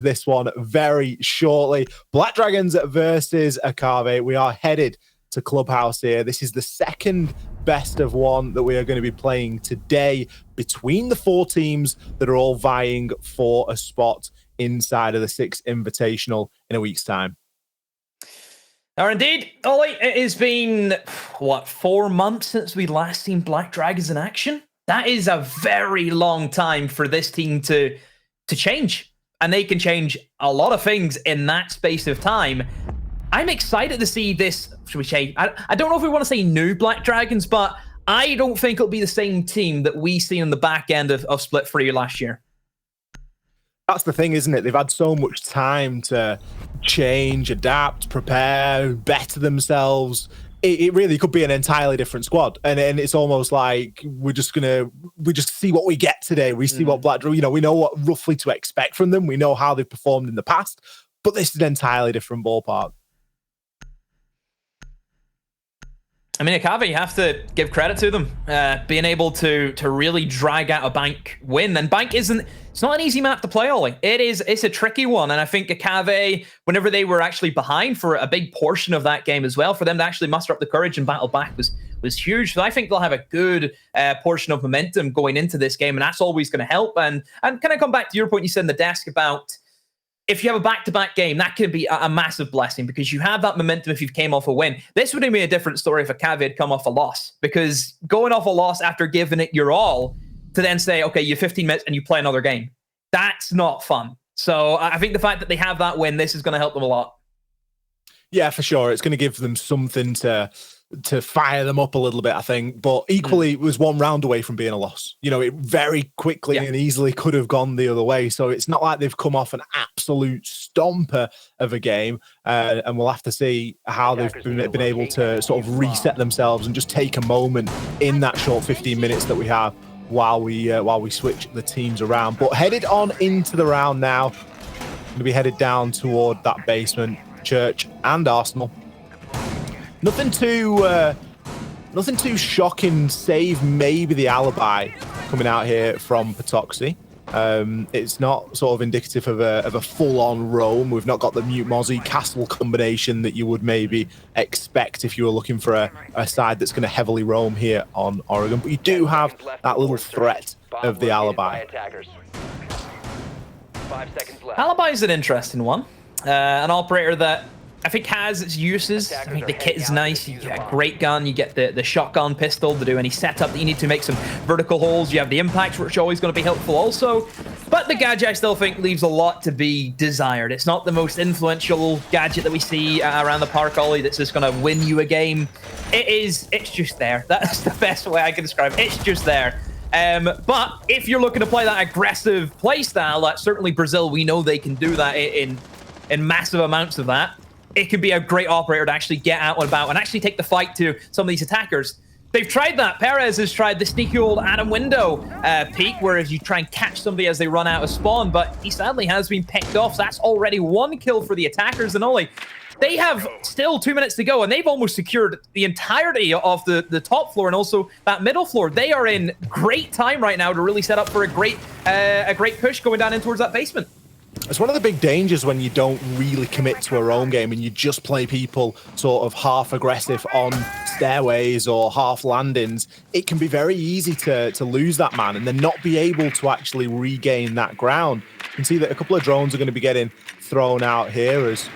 this one very shortly. Black Dragons versus Akave. We are headed to Clubhouse here. This is the second best of one that we are going to be playing today between the 4 teams that are all vying for a spot inside of the 6th Invitational in a week's time. Indeed, Ollie, it has been, 4 months since we last seen Black Dragons in action? That is a very long time for this team to change. And they can change a lot of things in that space of time. I'm excited to see this, should we say, I don't know if we want to say new Black Dragons, but I don't think it'll be the same team that we see on the back end of Split 3 last year. That's the thing, isn't it? They've had so much time to change, adapt, prepare, better themselves. It really could be an entirely different squad, and it's almost like we just see what we get today. We see what Black, we know what roughly to expect from them. We know how they've performed in the past, but this is an entirely different ballpark. I mean, Akave, you have to give credit to them, being able to really drag out a Bank win. And Bank it's not an easy map to play, Ollie. It's a tricky one. And I think Akave, whenever they were actually behind for a big portion of that game as well, for them to actually muster up the courage and battle back was huge. So I think they'll have a good portion of momentum going into this game, and that's always going to help. And can I come back to your point you said in the desk about if you have a back-to-back game, that could be a massive blessing because you have that momentum if you've came off a win. This would have been a different story if Akave had come off a loss, because going off a loss after giving it your all to then say, okay, you have 15 minutes and you play another game, that's not fun. So I think the fact that they have that win, this is going to help them a lot. Yeah, for sure. It's going to give them something to fire them up a little bit, I think. But equally, it was 1 round away from being a loss. It very quickly and easily could have gone the other way. So it's not like they've come off an absolute stomper of a game. And we'll have to see how they've been able to sort of reset themselves and just take a moment in that short 15 minutes that we have while we switch the teams around. But headed on into the round now. Going to be headed down toward that basement, Church and Arsenal. Nothing too shocking, save maybe the alibi coming out here from Patoxy. It's not sort of indicative of a full-on roam. We've not got the Mute Mozzie Castle combination that you would maybe expect if you were looking for a side that's going to heavily roam here on Oregon. But you do have that little threat of the alibi. Alibi is an interesting one. An operator that I think has its uses. I think the kit is nice. You get a great gun. You get the shotgun pistol to do any setup that you need to make some vertical holes. You have the impacts, which are always going to be helpful also. But the gadget, I still think, leaves a lot to be desired. It's not the most influential gadget that we see around the park, Ollie, that's just going to win you a game. It's just there. That's the best way I can describe it. It's just there. But if you're looking to play that aggressive play style, certainly Brazil, we know they can do that in massive amounts of that. It could be a great operator to actually get out and about and actually take the fight to some of these attackers. They've tried that. Perez has tried the sneaky old Adam window peek, whereas you try and catch somebody as they run out of spawn, but he sadly has been picked off. So that's already 1 kill for the attackers. And Ollie, they have still 2 minutes to go, and they've almost secured the entirety of the top floor and also that middle floor. They are in great time right now to really set up for a great push going down in towards that basement. It's one of the big dangers when you don't really commit to a roam game and you just play people sort of half aggressive on stairways or half landings. It can be very easy to lose that man and then not be able to actually regain that ground. You can see that a couple of drones are going to be getting thrown out here as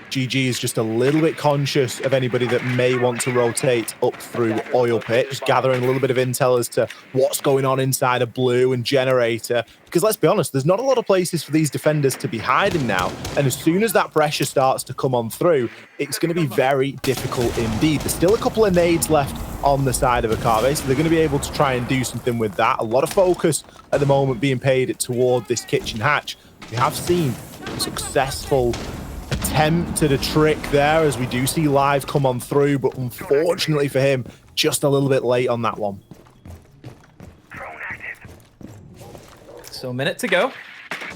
GG is just a little bit conscious of anybody that may want to rotate up through Oil Pit, just gathering a little bit of intel as to what's going on inside of Blue and Generator. Because let's be honest, there's not a lot of places for these defenders to be hiding now. And as soon as that pressure starts to come on through, it's going to be very difficult indeed. There's still a couple of nades left on the side of Akave, so they're going to be able to try and do something with that. A lot of focus at the moment being paid toward this kitchen hatch. We have seen a successful attempt at a trick there as we do see Live come on through, but unfortunately for him, just a little bit late on that one. So a minute to go.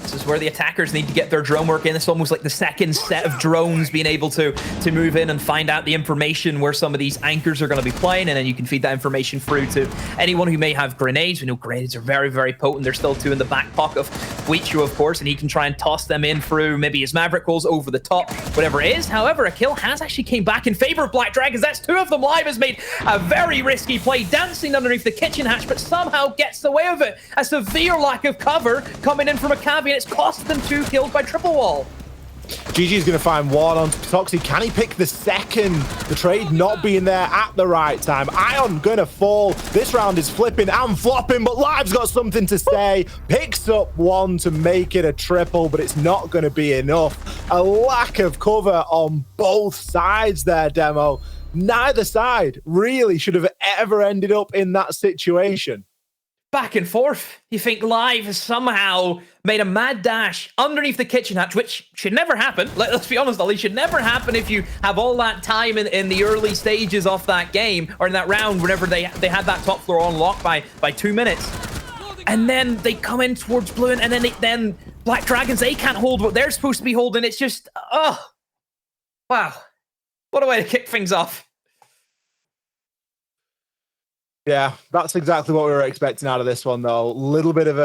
This is where the attackers need to get their drone work in. It's almost like the second set of drones being able to move in and find out the information where some of these anchors are going to be playing, and then you can feed that information through to anyone who may have grenades. We know grenades are very, very potent. There's still 2 in the back pocket of Guicho, of course, and he can try and toss them in through maybe his Maverick rolls over the top, whatever it is. However, a kill has actually came back in favor of Black Dragons. That's 2 of them. Live has made a very risky play, dancing underneath the kitchen hatch, but somehow gets away with it. A severe lack of cover coming in from Akave, and it's cost them 2 kills by triple wall. GG is going to find one on Toxi. Can he pick the second? The trade not being there at the right time. Ion going to fall. This round is flipping and flopping, but Live's got something to say. Picks up one to make it a triple, but it's not going to be enough. A lack of cover on both sides there, Demo. Neither side really should have ever ended up in that situation. Back and forth. You think Live has somehow made a mad dash underneath the kitchen hatch, which should never happen. Let's be honest, Ali, should never happen if you have all that time in the early stages of that game, or in that round, whenever they had that top floor on lock by 2 minutes. And then they come in towards blue, and then Black Dragons, they can't hold what they're supposed to be holding. It's just, oh, wow. What a way to kick things off. Yeah, that's exactly what we were expecting out of this one, though. Little bit of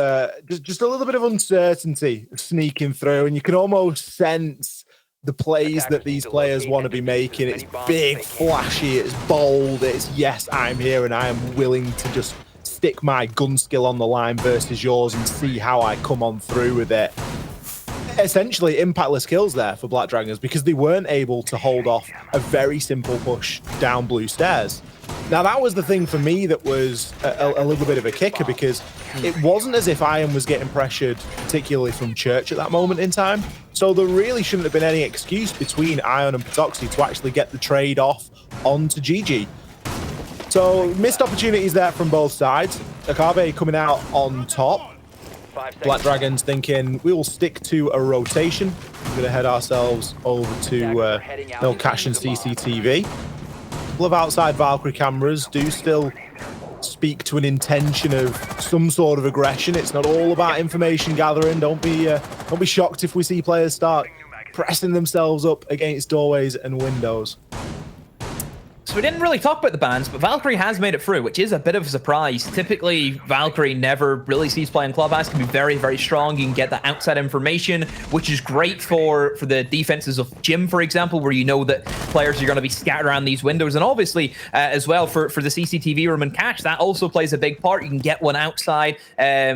just a little bit of uncertainty sneaking through, and you can almost sense the plays that these players want to be making. It's big, flashy, it's bold, it's yes, I'm here and I am willing to just stick my gun skill on the line versus yours and see how I come on through with it. Essentially impactless kills there for Black Dragons because they weren't able to hold off a very simple push down blue stairs. Now, that was the thing for me that was a little bit of a kicker, because it wasn't as if Iron was getting pressured, particularly from Church at that moment in time. So there really shouldn't have been any excuse between Ion and Patoxy to actually get the trade off onto GG. So missed opportunities there from both sides. Akave coming out on top. Black Dragons thinking we will stick to a rotation. We're going to head ourselves over to no cash and CCTV. A couple of outside Valkyrie cameras do still speak to an intention of some sort of aggression. It's not all about information gathering. Don't be shocked if we see players start pressing themselves up against doorways and windows. So we didn't really talk about the bans, but Valkyrie has made it through, which is a bit of a surprise. Typically, Valkyrie never really sees play in Clubhouse. Can be very, very strong. You can get that outside information, which is great for the defenses of Gym, for example, where you know that players are going to be scattered around these windows. And obviously, as well, for the CCTV room and cache, that also plays a big part. You can get one outside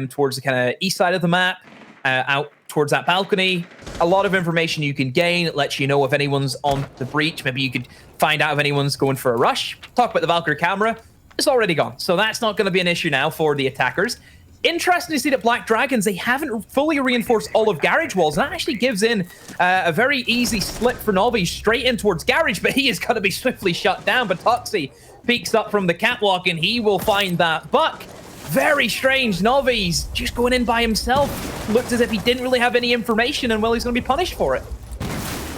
towards the kind of east side of the map, out towards that balcony. A lot of information you can gain. It lets you know if anyone's on the breach. Maybe you could find out if anyone's going for a rush. Talk about the Valkyrie camera. It's already gone. So that's not going to be an issue now for the attackers. Interesting to see that Black Dragons, they haven't fully reinforced all of Garage walls. That actually gives in a very easy slip for Novi straight in towards Garage, but he is going to be swiftly shut down. But Toxi peeks up from the catwalk and he will find that buck. Very strange. Novi's just going in by himself. Looked as if he didn't really have any information, and well, he's going to be punished for it.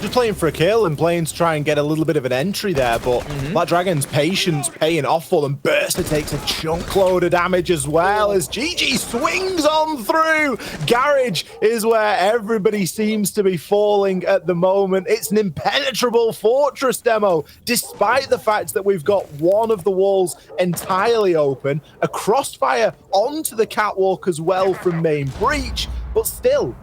Just playing for a kill and playing to try and get a little bit of an entry there, but Black Dragon's patience paying off for them. Burster takes a chunk load of damage as well as GG swings on through. Garage is where everybody seems to be falling at the moment. It's an impenetrable fortress, Demo, despite the fact that we've got one of the walls entirely open, a crossfire onto the catwalk as well from main breach, but still,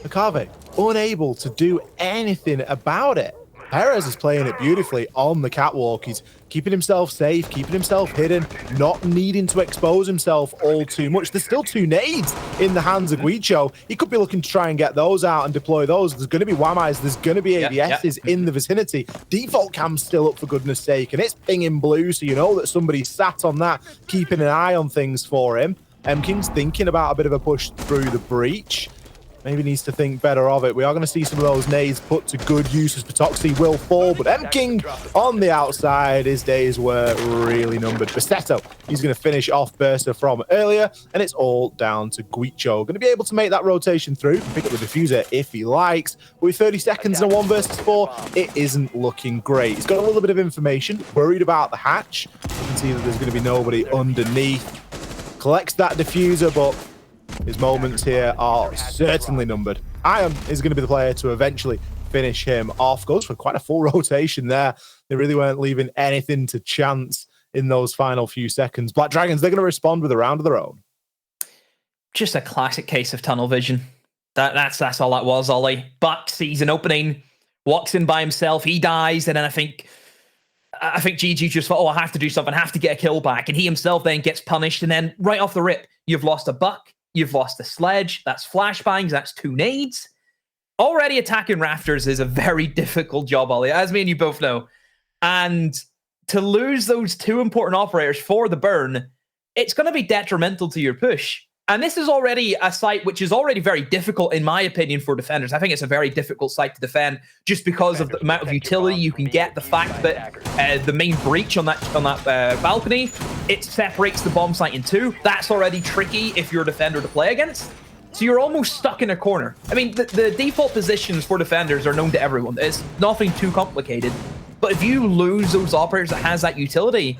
Akave unable to do anything about it. Perez is playing it beautifully on the catwalk. He's keeping himself safe, keeping himself hidden, not needing to expose himself all too much. There's still 2 nades in the hands of Guicho. He could be looking to try and get those out and deploy those. There's going to be WAMIs, there's going to be ABSs in the vicinity. Default cam's still up, for goodness sake, and it's pinging blue, so you know that somebody sat on that, keeping an eye on things for him. King's thinking about a bit of a push through the breach. Maybe needs to think better of it. We are going to see some of those nades put to good use as Patoxy will fall, but M-King on the outside, his days were really numbered. Bassetto, he's going to finish off Burster from earlier, and it's all down to Guicho. Going to be able to make that rotation through, pick up the diffuser if he likes. But with 30 seconds and a 1 versus 4, it isn't looking great. He's got a little bit of information, worried about the hatch. You can see that there's going to be nobody underneath. Collects that diffuser, but his moments here are certainly numbered. Ion is going to be the player to eventually finish him off. Goes for quite a full rotation there. They really weren't leaving anything to chance in those final few seconds. Black Dragons, they're going to respond with a round of their own. just a classic case of tunnel vision. That's all that was, Ollie. Buck sees an opening, walks in by himself, he dies, and then I think GG just thought, oh, I have to do something, I have to get a kill back, and he himself then gets punished, and then right off the rip, you've lost a Buck, you've lost a Sledge, that's flashbangs, that's 2 nades. Already attacking Rafters is a very difficult job, Ollie, as me and you both know. And to lose those 2 important operators for the burn, it's going to be detrimental to your push. And this is already a site which is already very difficult, in my opinion, for defenders. I think it's a very difficult site to defend just because of the amount of utility you can get. The fact that the main breach on that balcony, it separates the bomb site in 2. That's already tricky if you're a defender to play against. So you're almost stuck in a corner. I mean, the default positions for defenders are known to everyone. It's nothing too complicated. But if you lose those operators that has that utility,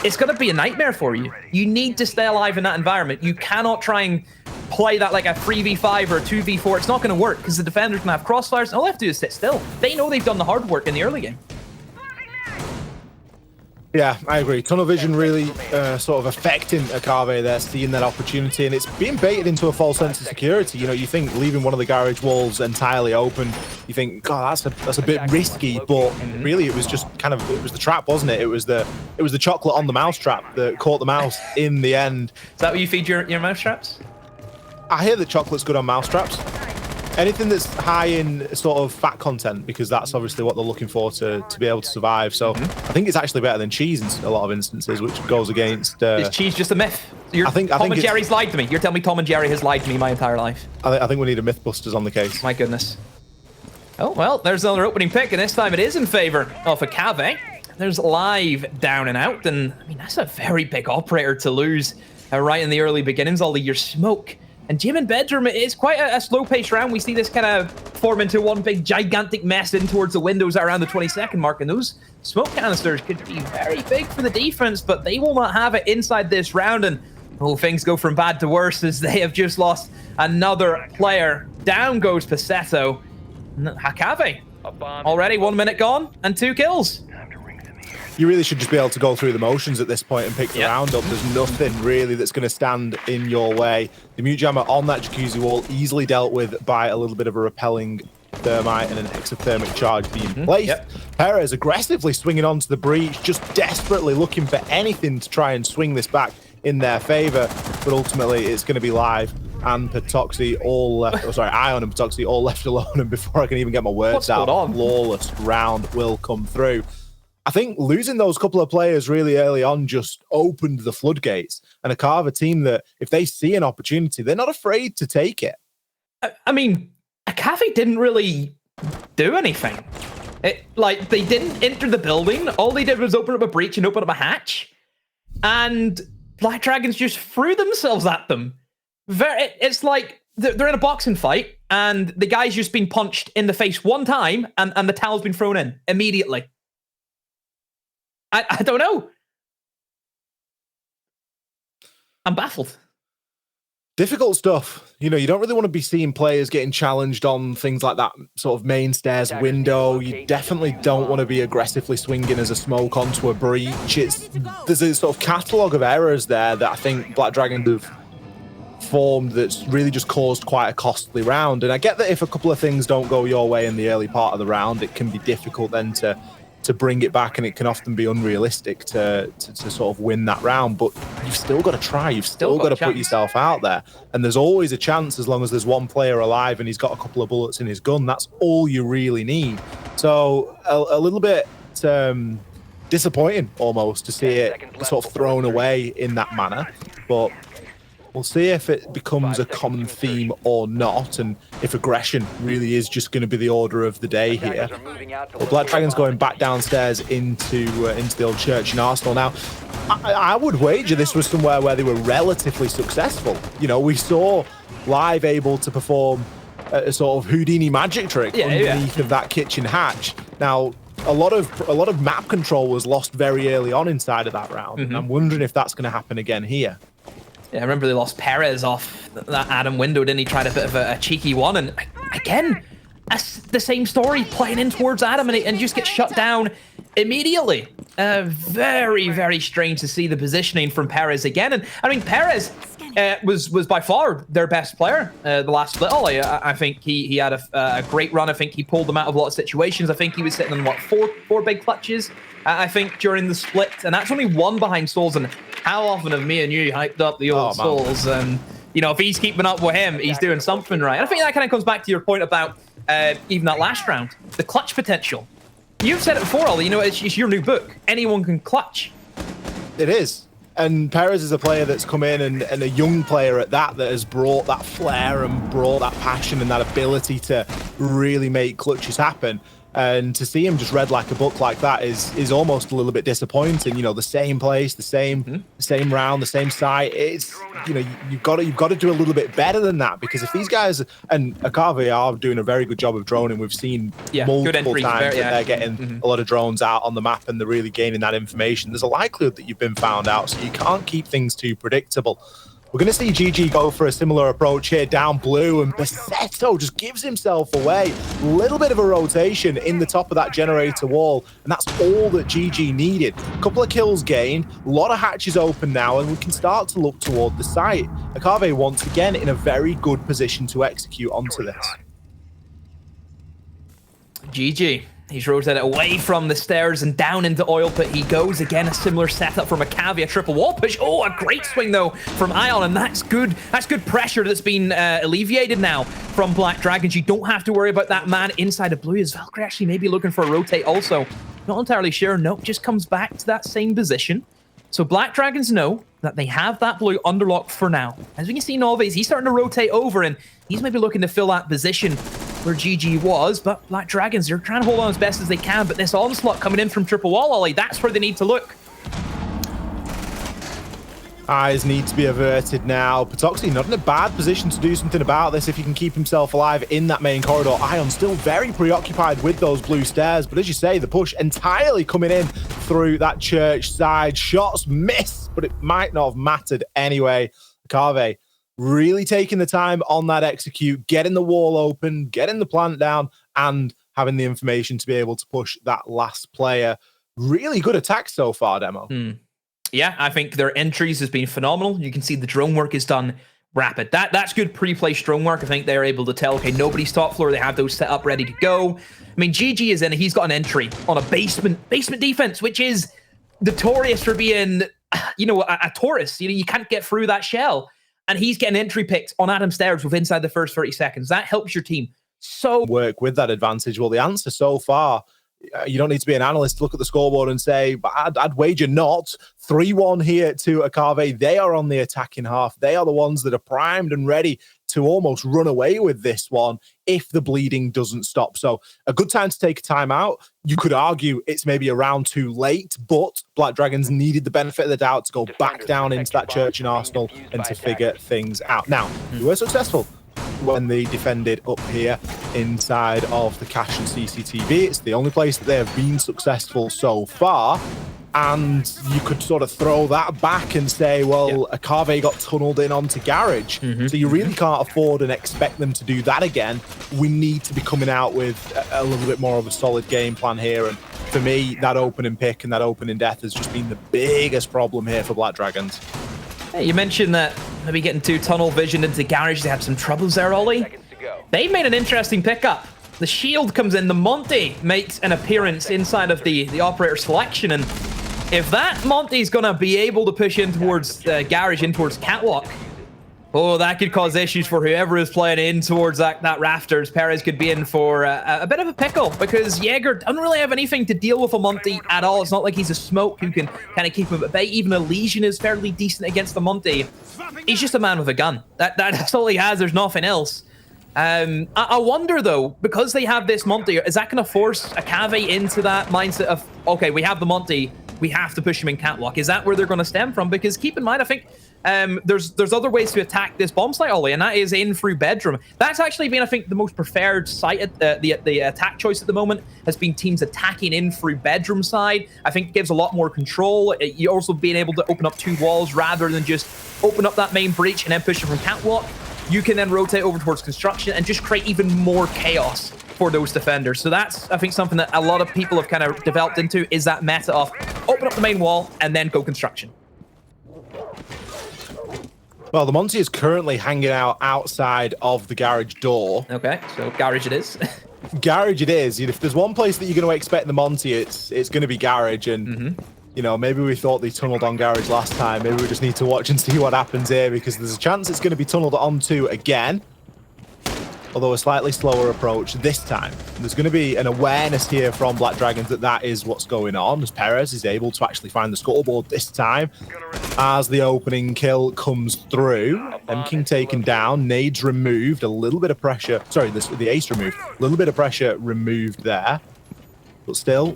it's going to be a nightmare for you. You need to stay alive in that environment. You cannot try and play that like a 3v5 or a 2v4. It's not going to work because the defender's going to have crossfires. And all they have to do is sit still. They know they've done the hard work in the early game. Yeah, I agree. Tunnel vision really sort of affecting Akave there, seeing that opportunity, and it's being baited into a false sense of security. You know, you think leaving one of the garage walls entirely open, you think, God, that's a bit risky, but really it was just kind of, it was the trap, wasn't it? It was the chocolate on the mouse trap that caught the mouse in the end. Is that what you feed your mouse traps? I hear that chocolate's good on mouse traps. Anything that's high in sort of fat content, because that's obviously what they're looking for to be able to survive. So I think it's actually better than cheese in a lot of instances, which goes against... Is cheese just a myth? Tom and Jerry's lied to me. You're telling me Tom and Jerry has lied to me my entire life. I think we need a Mythbusters on the case. My goodness. Oh, well, there's another opening pick, and this time it is in favor of Akave. There's Live down and out, and I mean, that's a very big operator to lose right in the early beginnings. All your smoke. And Gym and Bedroom is quite a slow-paced round. We see this kind of form into one big gigantic mess in towards the windows around the 20-second mark, and those smoke canisters could be very big for the defense, but they will not have it inside this round, and things go from bad to worse as they have just lost another player. Down goes Paceto. Akave, already 1 minute gone and 2 kills. You really should just be able to go through the motions at this point and pick the round up. There's nothing really that's going to stand in your way. The mute jammer on that jacuzzi wall easily dealt with by a little bit of a repelling thermite and an exothermic charge being placed. Perez aggressively swinging onto the breach, just desperately looking for anything to try and swing this back in their favor. But ultimately, it's going to be Live and Patoxy all left. Oh, sorry, Ion and Patoxy all left alone. And before I can even get my words out, a flawless round will come through. I think losing those couple of players really early on just opened the floodgates. And Akave, a team that if they see an opportunity, they're not afraid to take it. I mean, Akave didn't really do anything. They didn't enter the building. All they did was open up a breach and open up a hatch. And Black Dragons just threw themselves at them. It's like they're in a boxing fight and the guy's just been punched in the face one time and the towel's been thrown in immediately. I don't know. I'm baffled. Difficult stuff. You know, you don't really want to be seeing players getting challenged on things like that sort of main stairs window. You definitely don't want to be aggressively swinging as a smoke onto a breach. There's a sort of catalogue of errors there that I think Black Dragon have formed that's really just caused quite a costly round. And I get that if a couple of things don't go your way in the early part of the round, it can be difficult then to bring it back, and it can often be unrealistic to sort of win that round, but you've still got to try. You've still got to put yourself out there, and there's always a chance as long as there's one player alive and he's got a couple of bullets in his gun. That's all you really need. So a little bit disappointing almost to see it sort of thrown away in that manner, but we'll see if it becomes a common theme or not, and if aggression really is just going to be the order of the day here. Well, Black Dragon's going back downstairs into the old church in Arsenal. Now, I would wager this was somewhere where they were relatively successful. You know, we saw Live able to perform a sort of Houdini magic trick underneath of that kitchen hatch. Now, a lot of map control was lost very early on inside of that round. And I'm wondering if that's going to happen again here. Yeah, I remember they lost Perez off that Adam window, didn't he? Tried a bit of a cheeky one, and again, the same story, playing in towards Adam, and just get shut down immediately. Very, very strange to see the positioning from Perez again. And I mean, Perez, was by far their best player the last split. Ollie, I think he had a great run. I think he pulled them out of a lot of situations. I think he was sitting on, what, four big clutches, I think, during the split. And that's only one behind Souls. And how often have me and you hyped up the old Souls? And, you know, if he's keeping up with him, he's doing something right. And I think that kind of comes back to your point about even that last round, the clutch potential. You've said it before, Ollie, you know, it's your new book. Anyone can clutch. It is. And Perez is a player that's come in and a young player at that has brought that flair and brought that passion and that ability to really make clutches happen. And to see him just read like a book like that is almost a little bit disappointing. You know, the same place, the same round, the same site. It's, you know, you've got to do a little bit better than that, because if these guys and Akave are doing a very good job of droning, we've seen multiple times that they're getting a lot of drones out on the map and they're really gaining that information. There's a likelihood that you've been found out, so you can't keep things too predictable. We're going to see GG go for a similar approach here down blue, and Basetto just gives himself away. A little bit of a rotation in the top of that generator wall, and that's all that GG needed. A couple of kills gained, a lot of hatches open now, and we can start to look toward the site. Akave once again in a very good position to execute onto this. GG. He's rotated away from the stairs and down into oil pit he goes. Again, a similar setup from Akave, a triple wall push. Oh, a great swing though from Ion, and that's good. That's good pressure that's been alleviated now from Black Dragons. You don't have to worry about that man inside of blue. Is Valkyrie actually maybe looking for a rotate also? Not entirely sure. Nope, just comes back to that same position. So Black Dragons know that they have that blue underlocked for now. As we can see, Noves, he's starting to rotate over, and he's maybe looking to fill that position where GG was, but Black Dragons, they're trying to hold on as best as they can, but this onslaught coming in from triple wall, Ollie, that's where they need to look. Eyes need to be averted now. Patoxy not in a bad position to do something about this if he can keep himself alive in that main corridor. Ion still very preoccupied with those blue stairs, but as you say, the push entirely coming in through that church side. Shots miss, but it might not have mattered anyway. Akave really taking the time on that execute, getting the wall open, getting the plant down, and having the information to be able to push that last player. Really good attack so far, Demo. Yeah, I think their entries has been phenomenal. You can see the drone work is done rapid. That's good pre-placed drone work. I think they're able to tell, okay, nobody's top floor. They have those set up ready to go. I mean, GG is in, he's got an entry on a basement defense, which is notorious for being, you know, a Taurus. You know, you can't get through that shell. And he's getting entry picked on Adam Stairs with inside the first 30 seconds. That helps your team so work with that advantage. Well, the answer so far, you don't need to be an analyst to look at the scoreboard and say, but I'd wager not. 3-1 here to Akave. They are on the attacking half. They are the ones that are primed and ready to almost run away with this one if the bleeding doesn't stop. So a good time to take a timeout. You could argue it's maybe a round too late, but Black Dragons needed the benefit of the doubt to go back down into that church in Arsenal and to figure things out. Now, you were successful when they defended up here inside of the cache and CCTV. It's the only place that they have been successful so far. And you could sort of throw that back and say, well, Akave got tunneled in onto Garage. So you really can't afford and expect them to do that again. We need to be coming out with a little bit more of a solid game plan here. And for me, that opening pick and that opening death has just been the biggest problem here for Black Dragons. Hey, you mentioned that maybe getting too tunnel visioned into Garage, they had some troubles there, Ollie. They've made an interesting pickup. The shield comes in, the Monty makes an appearance inside of the operator selection, and if that Monty's gonna be able to push in towards Garage, in towards Catwalk, oh, that could cause issues for whoever is playing in towards that rafters. Perez could be in for a bit of a pickle, because Jaeger doesn't really have anything to deal with a Monty at all. It's not like he's a smoke who can kind of keep him at bay. Even Elysian is fairly decent against the Monty. He's just a man with a gun. That's all he has. There's nothing else. I wonder, though, because they have this Monty, is that going to force Akave into that mindset of, okay, we have the Monty, we have to push him in Catwalk? Is that where they're going to stem from? Because keep in mind, I think there's other ways to attack this bomb site, Ollie, and that is in through bedroom. That's actually been, I think, the most preferred site at the attack choice at the moment has been teams attacking in through bedroom side. I think it gives a lot more control. You also being able to open up two walls rather than just open up that main breach and then push it from Catwalk. You can then rotate over towards construction and just create even more chaos for those defenders. So that's, I think, something that a lot of people have kind of developed into, is that meta of open up the main wall and then go construction. Well, the Monty is currently hanging out outside of the garage door. Okay, so garage it is. Garage it is. If there's one place that you're going to expect the Monty, it's going to be garage. And, you know, maybe we thought they tunneled on garage last time. Maybe we just need to watch and see what happens here, because there's a chance it's going to be tunneled onto again. Although a slightly slower approach this time. There's going to be an awareness here from Black Dragons that that is what's going on, as Perez is able to actually find the scoreboard this time as the opening kill comes through. M-King taken down, nades removed, a little bit of pressure. Sorry, the ace removed. A little bit of pressure removed there. But still,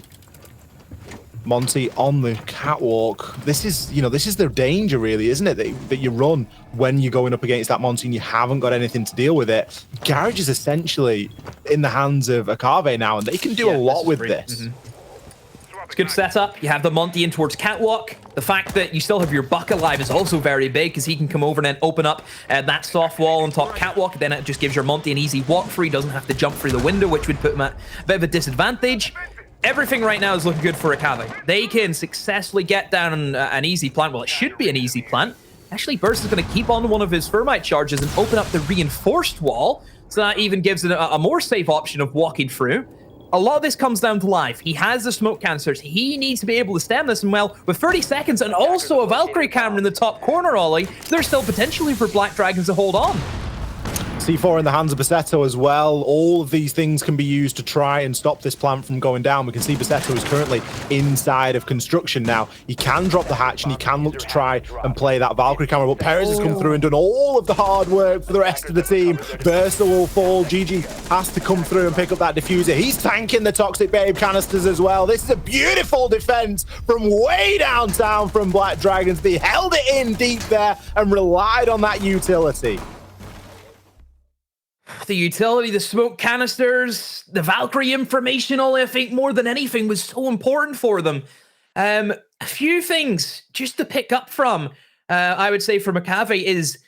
Monty on the catwalk. This is, you know, this is the danger, really, isn't it? That you run when you're going up against that Monty and you haven't got anything to deal with it. Garage is essentially in the hands of Akave now, and they can do a lot with this. It's good setup. You have the Monty in towards catwalk. The fact that you still have your Buck alive is also very big, because he can come over and then open up that soft wall on top catwalk. Then it just gives your Monty an easy walk through. He doesn't have to jump through the window, which would put him at a bit of a disadvantage. Everything right now is looking good for Akave. They can successfully get down an easy plant. Well, it should be an easy plant. Actually, Burst is going to keep on one of his Thermite charges and open up the reinforced wall. So that even gives it a more safe option of walking through. A lot of this comes down to life. He has the smoke canisters. He needs to be able to stem this. And well, with 30 seconds and also a Valkyrie camera in the top corner, Ollie, there's still potentially for Black Dragons to hold on. C4 in the hands of Bassetto as well. All of these things can be used to try and stop this plant from going down. We can see Bassetto is currently inside of construction now. He can drop the hatch and he can look to try and play that Valkyrie camera, but Perez has come through and done all of the hard work for the rest of the team. Burster will fall. GG has to come through and pick up that diffuser. He's tanking the Toxic Babe canisters as well. This is a beautiful defense from way downtown from Black Dragons. They held it in deep there and relied on that utility. The utility, the smoke canisters, the Valkyrie information, all I think more than anything was so important for them. A few things just to pick up from, I would say from Akave is,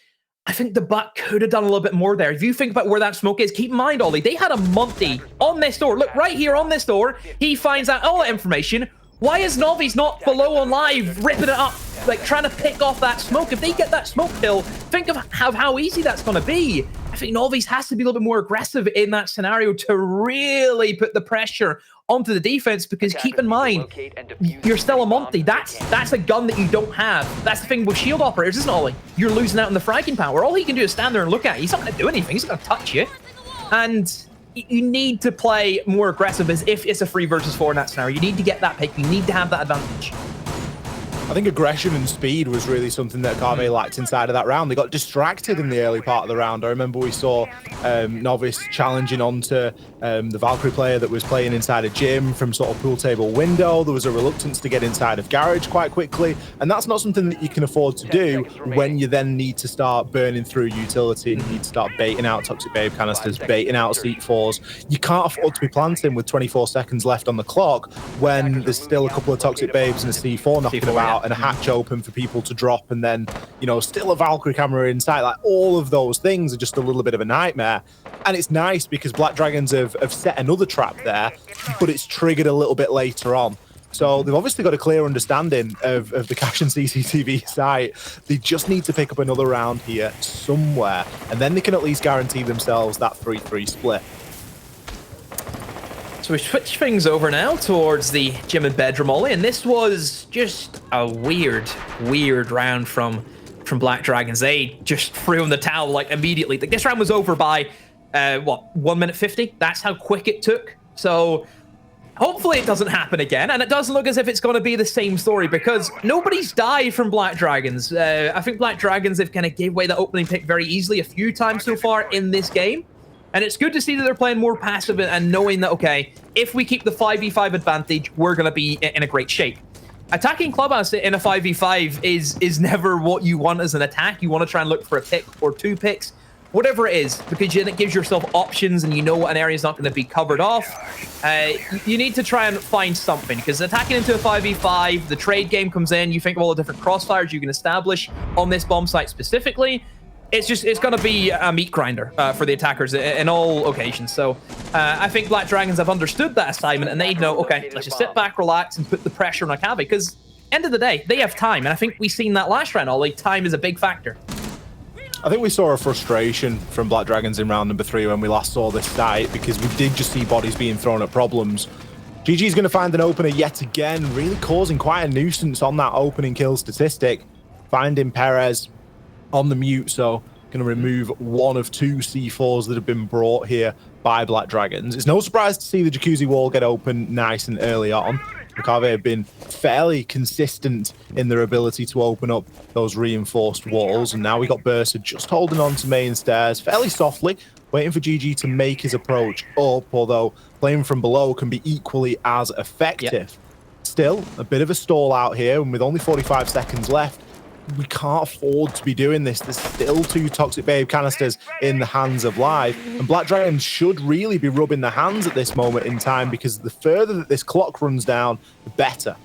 I think the Buck could have done a little bit more there. If you think about where that smoke is, keep in mind, Ollie, they had a Monty on this door. Look, right here on this door, he finds out all that information. Why is Novi's not below on live, ripping it up, like trying to pick off that smoke? If they get that smoke kill, think of how easy that's going to be. I think Novi's has to be a little bit more aggressive in that scenario to really put the pressure onto the defense, because keep in mind, you're still a Monty. That's a gun that you don't have. That's the thing with shield operators, isn't it, Ollie? You're losing out in the fragging power. All he can do is stand there and look at you. He's not going to do anything. He's not going to touch you. And you need to play more aggressive as if it's a 3 versus 4 in that scenario. You need to get that pick. You need to have that advantage. I think aggression and speed was really something that Akave lacked inside of that round. They got distracted in the early part of the round. I remember we saw Novice challenging onto the Valkyrie player that was playing inside a gym from sort of pool table window. There was a reluctance to get inside of garage quite quickly, and that's not something that you can afford to do when you then need to start burning through utility and you need to start baiting out Toxic Babe canisters, baiting out C4s. You can't afford to be planting with 24 seconds left on the clock when there's still a couple of Toxic Babes and a C4 knocking about. And a hatch open for people to drop, and then, you know, still a Valkyrie camera in sight. Like, all of those things are just a little bit of a nightmare. And it's nice because Black Dragons have set another trap there, but it's triggered a little bit later on. So they've obviously got a clear understanding of the cache and CCTV site. They just need to pick up another round here somewhere, and then they can at least guarantee themselves that 3-3 split. So we switch things over now towards the gym and bedroom, Ollie, and this was just a weird round from Black Dragons. They just threw in the towel like immediately. Like, this round was over by what, 1 minute 50? That's how quick it took. So hopefully it doesn't happen again, and it doesn't look as if it's going to be the same story, because nobody's died from Black Dragons. I think Black Dragons have kind of gave away the opening pick very easily a few times so far in this game. And it's good to see that they're playing more passive and knowing that, okay, if we keep the 5v5 advantage, we're going to be in a great shape. Attacking Clubhouse in a 5v5 is never what you want as an attack. You want to try and look for a pick or 2 picks, whatever it is, because it gives yourself options and you know what an area is not going to be covered off. You need to try and find something, because attacking into a 5v5, the trade game comes in, you think of all the different crossfires you can establish on this bomb site specifically. It's going to be a meat grinder for the attackers in all occasions. So I think Black Dragons have understood that assignment, and they know, okay, let's just sit back, relax, and put the pressure on Akave, because end of the day, they have time. And I think we've seen that last round, Ollie. Time is a big factor. I think we saw a frustration from Black Dragons in round number 3 when we last saw this site, because we did just see bodies being thrown at problems. GG is going to find an opener yet again, really causing quite a nuisance on that opening kill statistic. Finding Perez on the mute, so going to remove one of 2 C4s that have been brought here by Black Dragons. It's no surprise to see the Jacuzzi wall get open nice and early on. Akave have been fairly consistent in their ability to open up those reinforced walls, and now we got Bursa just holding on to main stairs fairly softly, waiting for GG to make his approach up, although playing from below can be equally as effective. Yep. Still, a bit of a stall out here, and with only 45 seconds left, we can't afford to be doing this. There's still 2 Toxic Babe canisters in the hands of Live, and Black Dragons should really be rubbing their hands at this moment in time, because the further that this clock runs down, the better.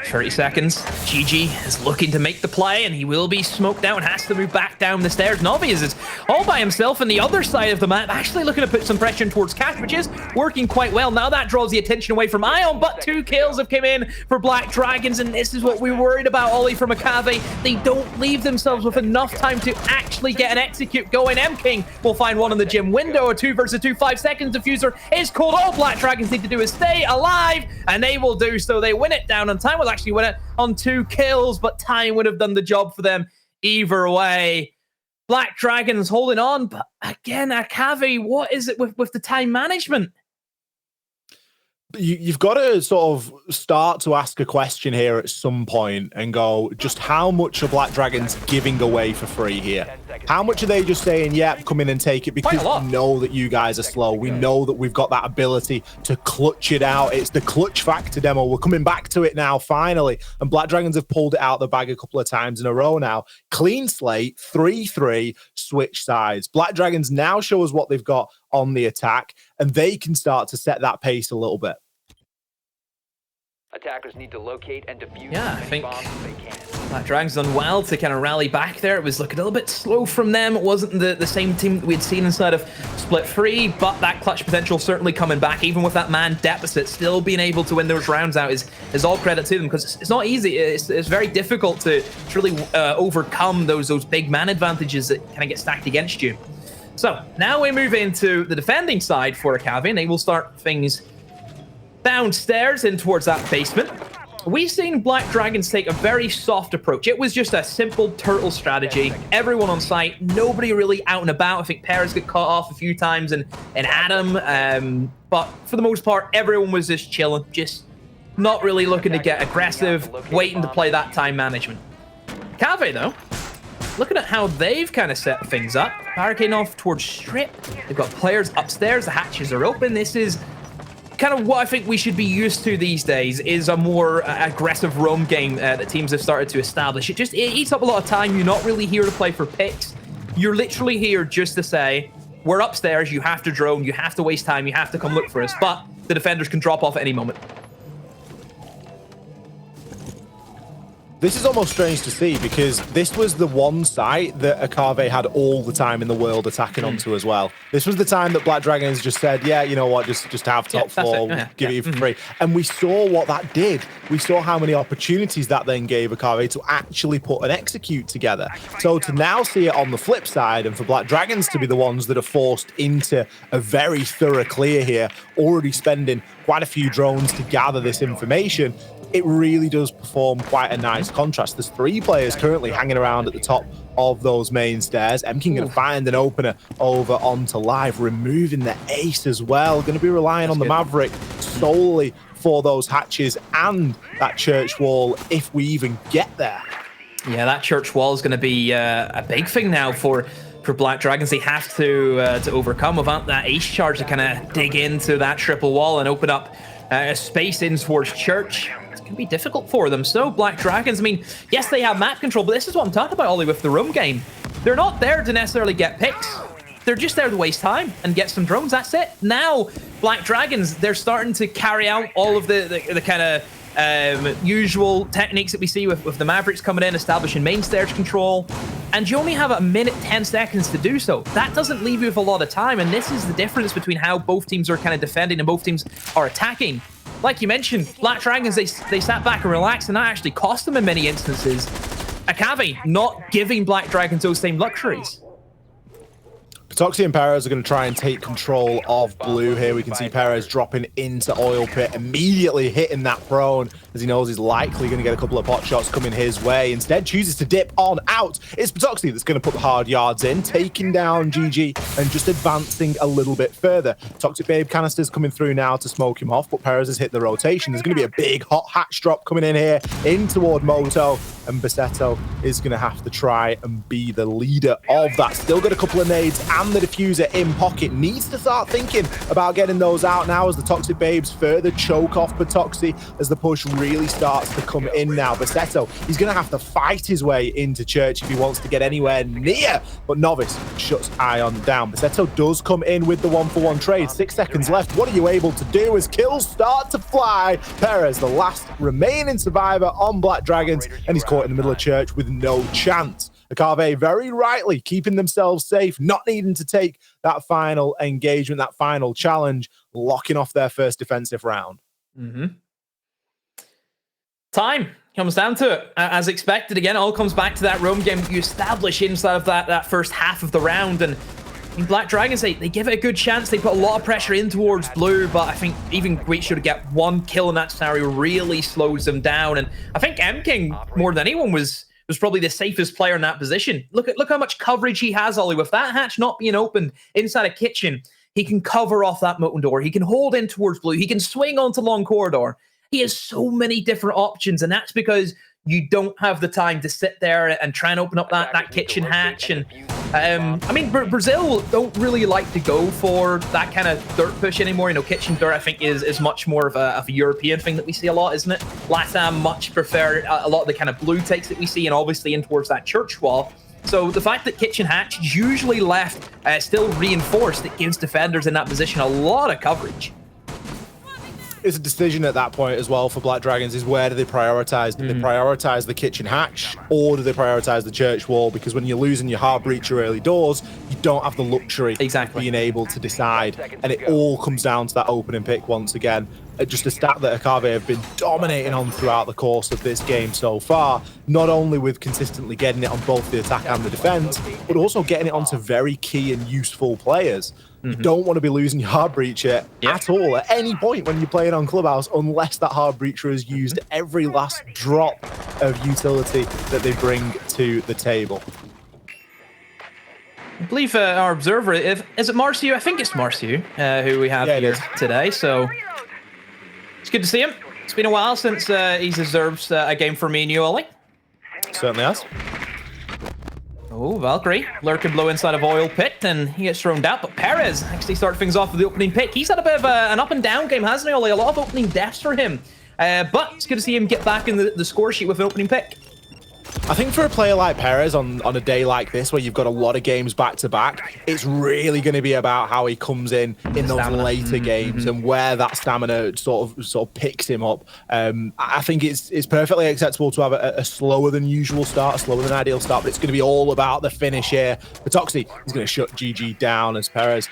30 seconds. GG is looking to make the play, and he will be smoked out and has to move back down the stairs. Novias is all by himself on the other side of the map, actually looking to put some pressure towards Cash, which is working quite well. Now that draws the attention away from Ion, but 2 kills have come in for Black Dragons, and this is what we worried about, Ollie, from Akave. They don't leave themselves with enough time to actually get an execute going. M-King will find one in the gym window. A 2 versus 2, 5 seconds diffuser is called. All Black Dragons need to do is stay alive, and they will do so. They win it down on time. Will actually win it on 2 kills, but time would have done the job for them either way. Black Dragons holding on, but again, Akave, what is it with the time management? You've got to sort of start to ask a question here at some point and go, just how much are Black Dragons giving away for free here? How much are they just saying, yeah, come in and take it, because we know that you guys are slow. We know that we've got that ability to clutch it out. It's the clutch factor demo. We're coming back to it now, finally. And Black Dragons have pulled it out the bag a couple of times in a row now. Clean slate, 3-3, switch sides. Black Dragons now show us what they've got on the attack, and they can start to set that pace a little bit. Attackers need to locate and defuse I think bombs if they can. Black Dragons done well to kind of rally back there. It was looking a little bit slow from them. It wasn't the same team that we'd seen inside of Split 3, but that clutch potential certainly coming back, even with that man deficit. Still being able to win those rounds out is all credit to them, because it's not easy. It's very difficult to really overcome those big man advantages that kind of get stacked against you. So now we move into the defending side for Akave, and they will start things downstairs in towards that basement. We've seen Black Dragons take a very soft approach. It was just a simple turtle strategy. Everyone on site, nobody really out and about. I think Perez got caught off a few times and Adam, but for the most part, everyone was just chilling, just not really looking to get aggressive, waiting to play that time management. Akave, though, looking at how they've kind of set things up, barricading off towards strip. They've got players upstairs, the hatches are open. This is kind of what I think we should be used to these days, is a more aggressive roam game that teams have started to establish. It eats up a lot of time. You're not really here to play for picks. You're literally here just to say, we're upstairs, you have to drone, you have to waste time, you have to come look for us, but the defenders can drop off at any moment. This is almost strange to see, because this was the one site that Akave had all the time in the world attacking onto as well. This was the time that Black Dragons just said, yeah, you know what, just have top floor, give it you for free. And we saw what that did. We saw how many opportunities that then gave Akave to actually put an execute together. So to now see it on the flip side, and for Black Dragons to be the ones that are forced into a very thorough clear here, already spending quite a few drones to gather this information, it really does perform quite a nice contrast. There's 3 players currently hanging around at the top of those main stairs. M-King going to find an opener over onto Live, removing the ace as well. Going to be relying on the Maverick solely for those hatches and that church wall, if we even get there. Yeah, that church wall is going to be a big thing now for Black Dragons. They have to overcome without that ace charge to kind of dig into that triple wall and open up a space in towards church. Can be difficult for them. So Black Dragons, I mean, yes, they have map control, but this is what I'm talking about, Ollie, with the room game. They're not there to necessarily get picks. They're just there to waste time and get some drones. That's it. Now, Black Dragons, they're starting to carry out all of the kind of usual techniques that we see with the Mavericks coming in, establishing main stairs control. And you only have a minute, 10 seconds to do so. That doesn't leave you with a lot of time. And this is the difference between how both teams are kind of defending and both teams are attacking. Like you mentioned, Black Dragons, they sat back and relaxed, and that actually cost them in many instances. Akave not giving Black Dragons those same luxuries. Patoxy and Perez are going to try and take control of blue here. We can see Perez dropping into oil pit, immediately hitting that prone as he knows he's likely going to get a couple of pot shots coming his way. Instead, chooses to dip on out. It's Patoxy that's going to put the hard yards in, taking down GG and just advancing a little bit further. Toxic Babe canisters coming through now to smoke him off, but Perez has hit the rotation. There's going to be a big hot hatch drop coming in here, in toward Moto, and Bassetto is going to have to try and be the leader of that. Still got a couple of nades and the diffuser in pocket. Needs to start thinking about getting those out now as the Toxic Babes further choke off Patoxy as the push really starts to come in now. Bassetto, he's going to have to fight his way into church if he wants to get anywhere near, but Novice shuts Ion down. Bassetto does come in with the 1-for-1 trade. 6 seconds left. What are you able to do as kills start to fly? Perez, the last remaining survivor on Black Dragons, and he's caught in the middle of church with no chance. Akave very rightly keeping themselves safe, not needing to take that final engagement, that final challenge, locking off their first defensive round. Time comes down to it. As expected, again, all comes back to that roam game you establish inside of that first half of the round. And in Black Dragons, they give it a good chance. They put a lot of pressure in towards blue, but I think even Guicho to get one kill in that scenario really slows them down. And I think M-King, more than anyone, was probably the safest player in that position. Look how much coverage he has, Ollie. With that hatch not being open inside a kitchen, he can cover off that mountain door. He can hold in towards blue. He can swing onto long corridor. He has so many different options, and that's because you don't have the time to sit there and try and open up that kitchen hatch. And I mean, Brazil don't really like to go for that kind of dirt push anymore. You know, kitchen dirt, I think, is much more of a European thing that we see a lot, isn't it? LATAM much prefer a lot of the kind of blue takes that we see, and obviously in towards that church wall. So the fact that kitchen hatch is usually left still reinforced, it gives defenders in that position a lot of coverage. It's a decision at that point as well for Black Dragons, is where do they prioritize? Do they prioritize the kitchen hatch, or do they prioritize the church wall? Because when you're losing your hard breach or early doors, you don't have the luxury of being able to decide. And it all comes down to that opening pick once again. Just a stat that Akave have been dominating on throughout the course of this game so far, not only with consistently getting it on both the attack and the defense, but also getting it onto very key and useful players. You don't want to be losing your hard breacher at all at any point when you're playing on Clubhouse, unless that hard breacher has used every last drop of utility that they bring to the table. I believe our observer, is it Marcio? I think it's Marcio who we have here today. So it's good to see him. It's been a while since he deserves a game for me and you, Ollie. Certainly has. Oh, Valkyrie lurking low inside of oil pit, and he gets thrown out. But Perez actually starts things off with the opening pick. He's had a bit of an up and down game, hasn't he, Ollie? A lot of opening deaths for him. But it's good to see him get back in the score sheet with an opening pick. I think for a player like Perez on a day like this, where you've got a lot of games back to back, it's really going to be about how he comes in those later games and where that stamina sort of picks him up. I think it's perfectly acceptable to have a slower than usual start, a slower than ideal start, but it's going to be all about the finish here. Patoxy is going to shut GG down as Perez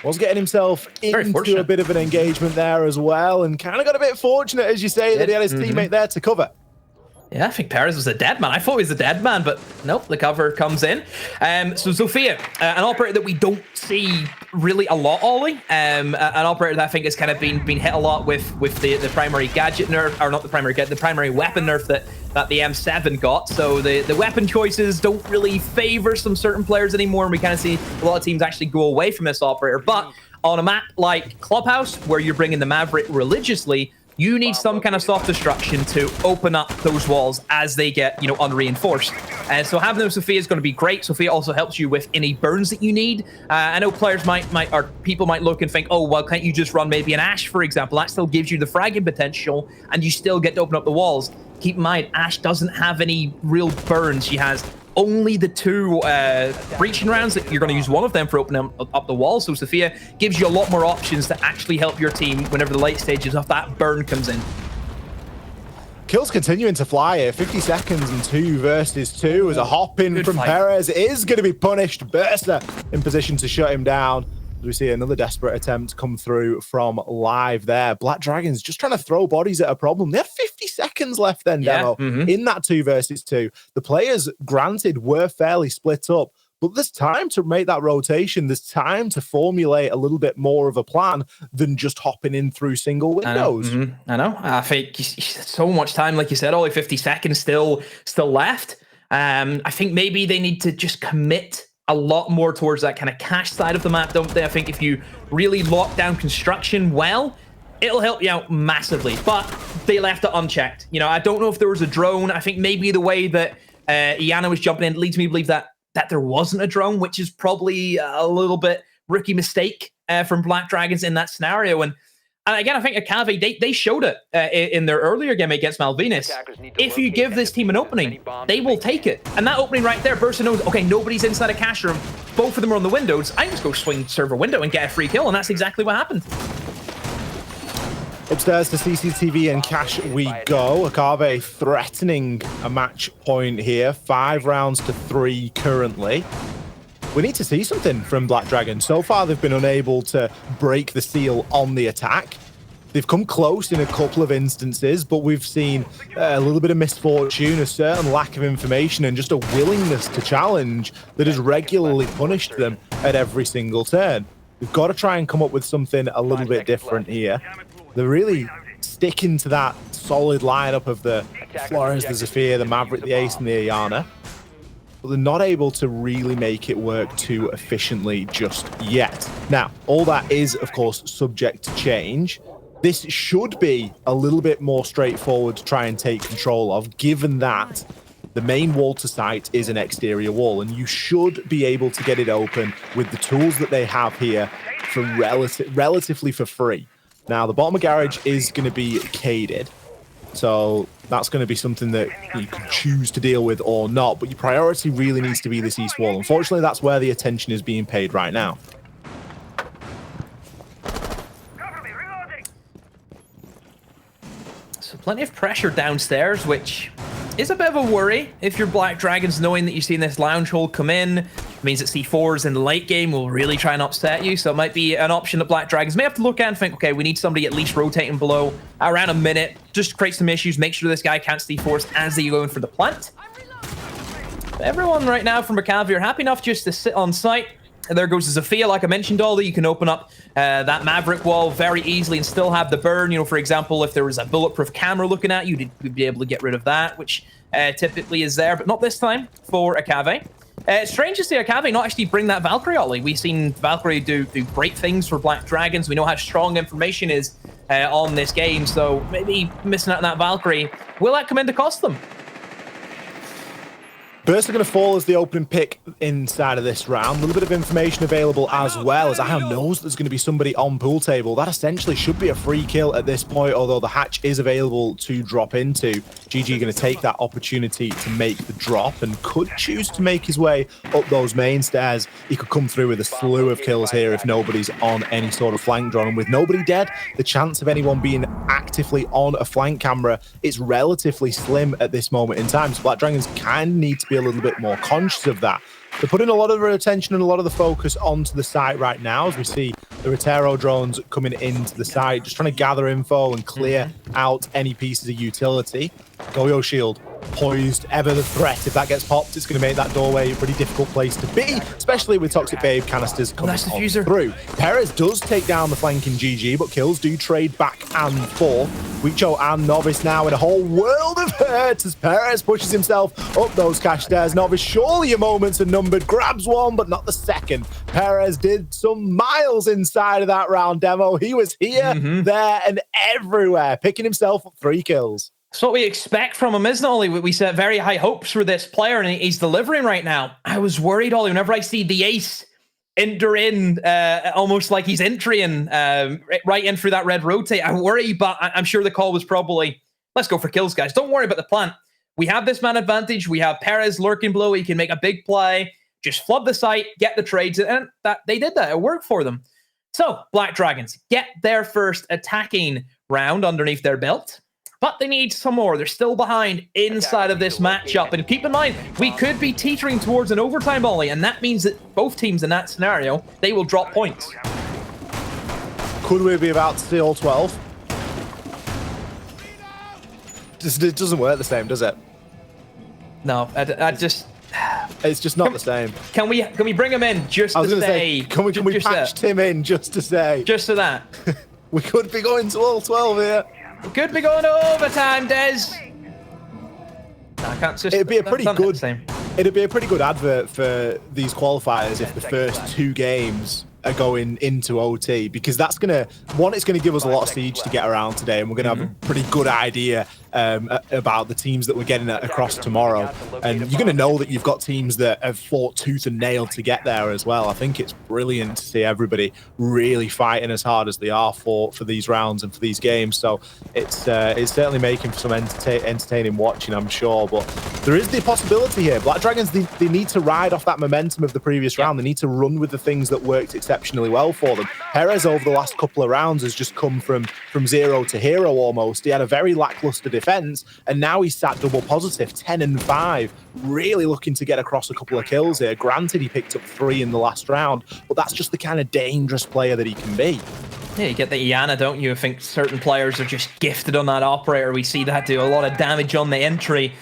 was getting himself into a bit of an engagement there as well, and kind of got a bit fortunate, as you say, that he had his teammate there to cover. Yeah, I think Perez was a dead man. I thought he was a dead man, but nope, the cover comes in. So Zofia, an operator that we don't see really a lot, Ollie. An operator that I think has kind of been hit a lot with the primary gadget nerf, or not the primary gadget, the primary weapon nerf that the M7 got. So the weapon choices don't really favor some certain players anymore, and we kind of see a lot of teams actually go away from this operator. But on a map like Clubhouse, where you're bringing the Maverick religiously, you need some kind of soft destruction to open up those walls as they get, unreinforced. And so having them Sophia is going to be great. Sophia also helps you with any burns that you need. I know players people might look and think, oh, well, can't you just run maybe an Ashe, for example? That still gives you the fragging potential, and you still get to open up the walls. Keep in mind, Ashe doesn't have any real burns. She has only the 2 breaching rounds that you're going to use one of them for opening up the wall. So Sophia gives you a lot more options to actually help your team whenever the late stages of that burn comes in. Kills continuing to fly here. 50 seconds and 2 versus 2 as a hop in from Perez is going to be punished. Burster in position to shut him down. As we see another desperate attempt come through from live there. Black Dragons just trying to throw bodies at a problem. They have 50 seconds left then, Demo. In that 2 versus 2. The players, granted, were fairly split up, but there's time to make that rotation. There's time to formulate a little bit more of a plan than just hopping in through single windows. I know. I think so much time, like you said, only 50 seconds still left. I think maybe they need to just commit a lot more towards that kind of cash side of the map, don't they? I think if you really lock down construction well, it'll help you out massively. But they left it unchecked. You know, I don't know if there was a drone. I think maybe the way that Iana was jumping in leads me to believe that there wasn't a drone, which is probably a little bit rookie mistake from Black Dragons in that scenario. And again, I think Akave, they showed it in their earlier game against Malvinas. If you give this team an opening, they will take it. And that opening right there, Bursa knows, okay, nobody's inside a cash room. Both of them are on the windows. I can just go swing server window and get a free kill. And that's exactly what happened. Upstairs to CCTV and cash we go. Akave threatening a match point here. 5 rounds to 3 currently. We need to see something from Black Dragon. So far, they've been unable to break the seal on the attack. They've come close in a couple of instances, but we've seen a little bit of misfortune, a certain lack of information, and just a willingness to challenge that has regularly punished them at every single turn. We've got to try and come up with something a little bit different here. They're really sticking to that solid lineup of the Flores, the Zafir, the Maverick, the Ace, and the Iana. But they're not able to really make it work too efficiently just yet. Now, all that is, of course, subject to change. This should be a little bit more straightforward to try and take control of, given that the main wall to site is an exterior wall, and you should be able to get it open with the tools that they have here for relatively for free. Now, the bottom of garage is going to be caded, so that's going to be something that you can choose to deal with or not, but your priority really needs to be this east wall. Unfortunately, that's where the attention is being paid right now. So plenty of pressure downstairs, which is a bit of a worry if you're Black Dragons, knowing that you've seen this lounge hole come in. It means that C4s in the late game will really try and upset you. So it might be an option that Black Dragons may have to look at and think, okay, we need somebody at least rotating below around a minute, just to create some issues, make sure this guy can't C4s as they go in for the plant. But everyone right now from Akave are happy enough just to sit on site. And there goes the Zafia, like I mentioned, Ollie. You can open up that Maverick wall very easily and still have the burn. You know, for example, if there was a bulletproof camera looking at you, you'd be able to get rid of that, which typically is there, but not this time for Akave. It's strange to see Akave not actually bring that Valkyrie, Ollie. We've seen Valkyrie do great things for Black Dragons. We know how strong information is on this game, so maybe missing out on that Valkyrie, will that come in to cost them? Burst are going to fall as the opening pick inside of this round. A little bit of information available as well, as Aham knows there's going to be somebody on pool table. That essentially should be a free kill at this point, although the hatch is available to drop into. GG going to take that opportunity to make the drop and could choose to make his way up those main stairs. He could come through with a slew of kills here if nobody's on any sort of flank drone. And with nobody dead, the chance of anyone being actively on a flank camera is relatively slim at this moment in time. So Black Dragons kind of need to be a little bit more conscious of that. They're putting a lot of their attention and a lot of the focus onto the site right now, as we see the Rotero drones coming into the site, just trying to gather info and clear out any pieces of utility. Goyo shield poised, ever the threat. If that gets popped, it's going to make that doorway a pretty difficult place to be, especially with Toxic Babe canisters coming through. Perez does take down the flanking GG, but kills do trade back and forth. Wicho and Novice now in a whole world of hurt as Perez pushes himself up those cash stairs. Novice, surely your moments are numbered, grabs one, but not the second. Perez did some miles inside of that round demo. He was here, there, and everywhere, picking himself up 3 kills. That's what we expect from him, isn't it, Ollie? We set very high hopes for this player, and he's delivering right now. I was worried, Ollie, whenever I see the ace enter in, almost like he's entering right in through that red rotate. I worry, but I'm sure the call was probably, let's go for kills, guys. Don't worry about the plant. We have this man advantage. We have Perez lurking below. He can make a big play. Just flood the site, get the trades, and they did that. It worked for them. So, Black Dragons get their first attacking round underneath their belt. But they need some more. They're still behind inside of this matchup. And keep in mind, we could be teetering towards an overtime, Ollie, and that means that both teams in that scenario, they will drop points. Could we be about to see all 12? it doesn't work the same, does it? No, I just... It's just not the same. Can we bring him in just I was to going to say... say, can we patch Tim in just to say? Just to that. We could be going to all 12 here. We could be going to overtime, Des. No, I can't just... It'd be a pretty good... Same. It'd be a pretty good advert for these qualifiers if the first 2 games are going into OT, because that's going to, one, it's going to give us a lot of siege to get around today, and we're going to have a pretty good idea about the teams that we're getting across tomorrow. And you're going to know that you've got teams that have fought tooth and nail to get there as well. I think it's brilliant to see everybody really fighting as hard as they are for these rounds and for these games. So it's certainly making for some entertaining watching, I'm sure. But there is the possibility here. Black Dragons, they need to ride off that momentum of the previous round. They need to run with the things that worked exceptionally well for them. Perez over the last couple of rounds has just come from zero to hero almost. He had a very lackluster defense, and now he's sat double positive, 10 and 5, really looking to get across a couple of kills here. Granted, he picked up 3 in the last round, but that's just the kind of dangerous player that he can be. Yeah, you get the Iana, don't you? I think certain players are just gifted on that operator. We see that do a lot of damage on the entry.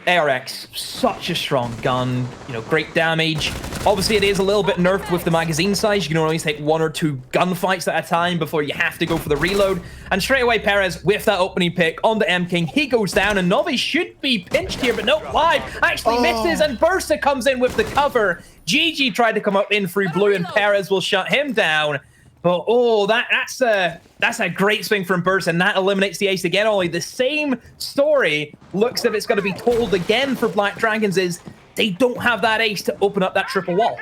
ARX, such a strong gun, you know, great damage. Obviously, it is a little bit nerfed with the magazine size. You can only take 1 or 2 gunfights at a time before you have to go for the reload. And straight away, Perez, with that opening pick on the M-King, he goes down, and Novi should be pinched here, but no, Live actually misses, and Bursa comes in with the cover. GG tried to come up in through blue, and Perez will shut him down. But oh, that's a great swing from Burst, and that eliminates the ace again. Only the same story looks if it's going to be told again for Black Dragons is they don't have that ace to open up that triple wall.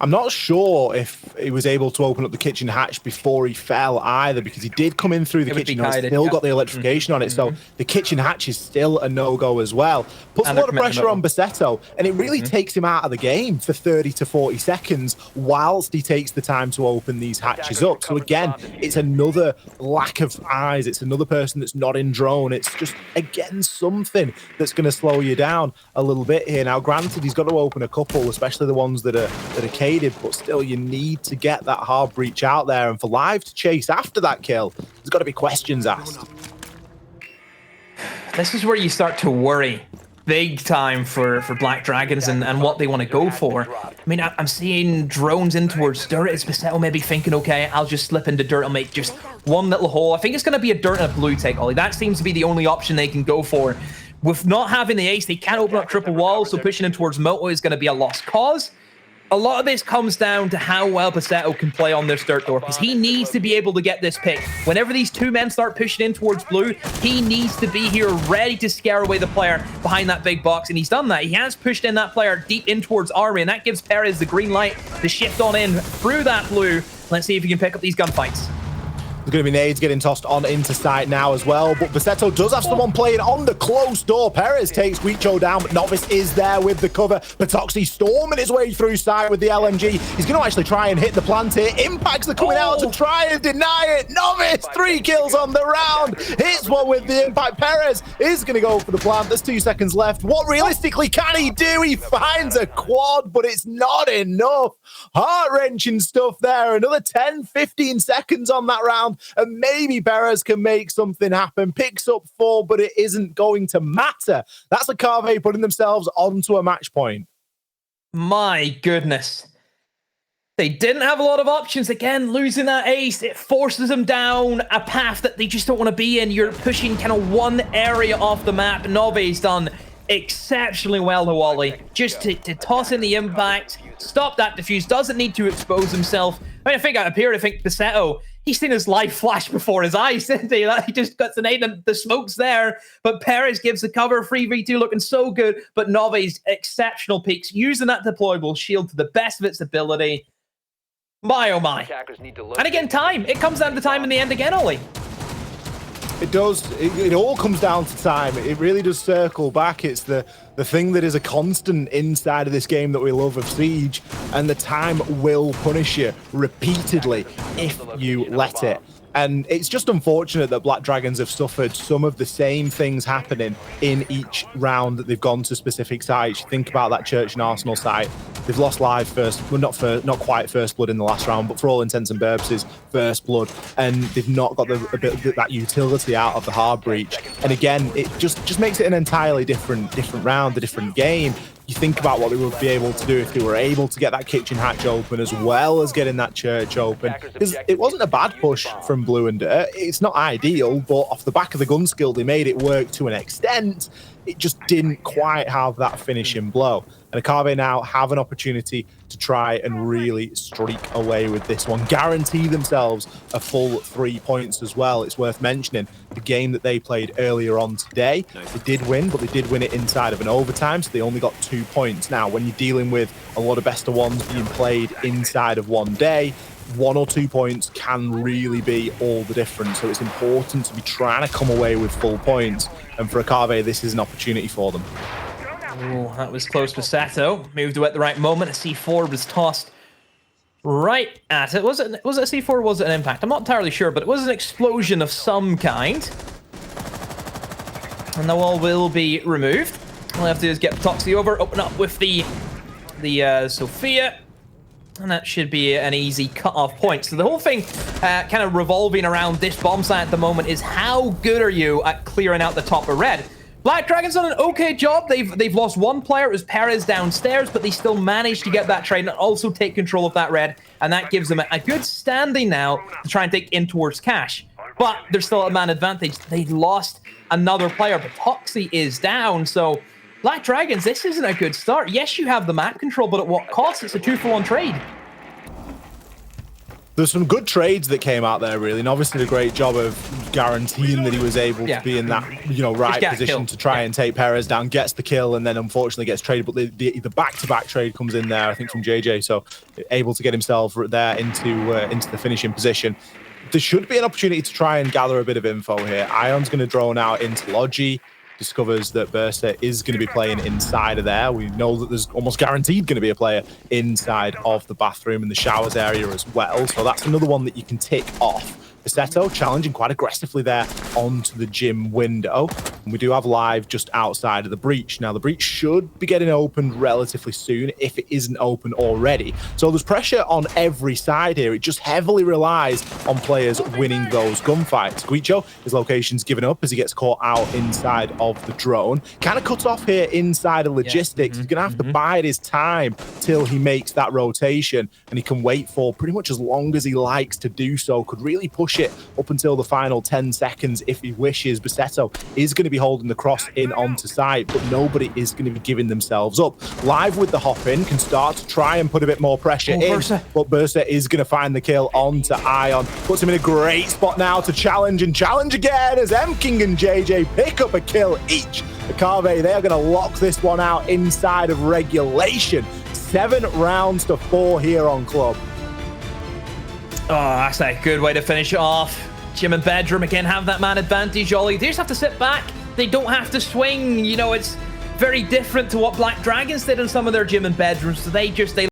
I'm not sure if he was able to open up the kitchen hatch before he fell either, because he did come in through the kitchen and still got the electrification on it. So the kitchen hatch is still a no-go as well. Puts a lot of pressure on Basetto, and it really takes him out of the game for 30 to 40 seconds whilst he takes the time to open these hatches up. So again, it's another lack of eyes. It's another person that's not in drone. It's just, again, something that's going to slow you down a little bit here. Now, granted, he's got to open a couple, especially the ones that are caded, but still, you need to get that hard breach out there. And for Live to chase after that kill, there's got to be questions asked. This is where you start to worry big time for Black Dragons and what they want to go for. I mean, I'm seeing drones in towards dirt. Is Basetto maybe thinking, okay, I'll just slip into dirt. I'll make just one little hole. I think it's going to be a dirt and a blue take, Ollie. That seems to be the only option they can go for. With not having the ace, they can't open up triple walls, so pushing in towards Moto is going to be a lost cause. A lot of this comes down to how well Basetto can play on this dirt door, because he needs to be able to get this pick. Whenever these 2 men start pushing in towards blue, he needs to be here ready to scare away the player behind that big box, and he's done that. He has pushed in that player deep in towards Army, and that gives Perez the green light to shift on in through that blue. Let's see if he can pick up these gunfights. There's going to be nades getting tossed on into sight now as well, but Basetto does have someone playing on the closed door. Perez takes Guicho down, but Novice is there with the cover. Patoxy storming his way through sight with the LMG. He's going to actually try and hit the plant here. Impacts are coming out to try and deny it. Novice, 3 kills on the round. Hits one with the impact. Perez is going to go for the plant. There's 2 seconds left. What realistically can he do? He finds a quad, but it's not enough. Heart-wrenching stuff there. Another 10, 15 seconds on that round. And maybe Perez can make something happen. Picks up 4, but it isn't going to matter. That's Akave putting themselves onto a match point. My goodness. They didn't have a lot of options. Again, losing that ace, it forces them down a path that they just don't want to be in. You're pushing kind of one area off the map. Nove's done exceptionally well to Wally. Just to toss in the impact, stop that defuse, doesn't need to expose himself. I mean, I think out of here, I think Basetto, he's seen his life flash before his eyes, didn't he? He just got the nade and the smoke's there. But Perez gives the cover, 3v2 looking so good. But Nove's exceptional peaks, using that deployable shield to the best of its ability. My oh my. And again, time. It comes down to time in the end again, Ollie. It does. It all comes down to time. It really does circle back. It's the thing that is a constant inside of this game that we love of Siege, and the time will punish you repeatedly if you let it. And it's just unfortunate that Black Dragons have suffered some of the same things happening in each round that they've gone to specific sites. You think about that Church and Arsenal site. They've lost live first, well, not quite first blood in the last round, but for all intents and purposes, first blood. And they've not got that utility out of the hard breach. And again, it just makes it an entirely different round, a different game. You think about what they would be able to do if they were able to get that kitchen hatch open as well as getting that church open. Because it wasn't a bad push from Blue and Dirt. It's not ideal, but off the back of the gun skill, they made it work to an extent. It just didn't quite have that finishing blow. And Akave now have an opportunity to try and really streak away with this one, guarantee themselves a full 3 points as well. It's worth mentioning the game that they played earlier on today. They did win, but they did win it inside of an overtime, so they only got 2 points. Now, when you're dealing with a lot of best of ones being played inside of one day, 1 or 2 points can really be all the difference. So it's important to be trying to come away with full points. And for Akave, this is an opportunity for them. Oh, that was close for Sato. Moved away at the right moment. A C4 was tossed right at it. Was it a C4 or was it an impact? I'm not entirely sure, but it was an explosion of some kind. And the wall will be removed. All I have to do is get Toxie over, open up with the Sophia. And that should be an easy cut-off point. So the whole thing kind of revolving around this bomb site at the moment is how good are you at clearing out the top of red? Black Dragon's done an okay job. They've lost one player. It was Perez downstairs, but they still managed to get that trade and also take control of that red. And that gives them a good standing now to try and take in towards cash. But there's still a man advantage. They lost another player, but Toxie is down. So Black Dragons, this isn't a good start. Yes, you have the map control, but at what cost? It's a 2-for-1 trade. There's some good trades that came out there, really, and obviously the great job of guaranteeing that he was able to be in that, right position to try and take Perez down, gets the kill, and then unfortunately gets traded. But the back-to-back trade comes in there, I think, from JJ, so able to get himself there into the finishing position. There should be an opportunity to try and gather a bit of info here. Ion's going to drone out into Logi. Discovers that Bursa is going to be playing inside of there. We know that there's almost guaranteed going to be a player inside of the bathroom and the showers area as well. So that's another one that you can tick off. Seto challenging quite aggressively there onto the gym window. And we do have live just outside of the breach. Now, the breach should be getting opened relatively soon if it isn't open already. So there's pressure on every side here. It just heavily relies on players winning those gunfights. Guicho, his location's given up as he gets caught out inside of the drone. Kind of cuts off here inside of logistics. He's going to have to bide his time till he makes that rotation, and he can wait for pretty much as long as he likes to do so. Could really push it up until the final 10 seconds if he wishes. Basetto is going to be holding the cross in onto site, but nobody is going to be giving themselves up. Live with the hop in can start to try and put a bit more pressure in, but Bursa is going to find the kill onto Ion. Puts him in a great spot now to challenge again as M-King and JJ pick up a kill each. Akave, they are going to lock this one out inside of regulation. 7 rounds to 4 here on Club. Oh, that's a good way to finish it off. Gym and bedroom again have that man advantage, Ollie. They just have to sit back. They don't have to swing. It's very different to what Black Dragons did in some of their gym and bedrooms. So they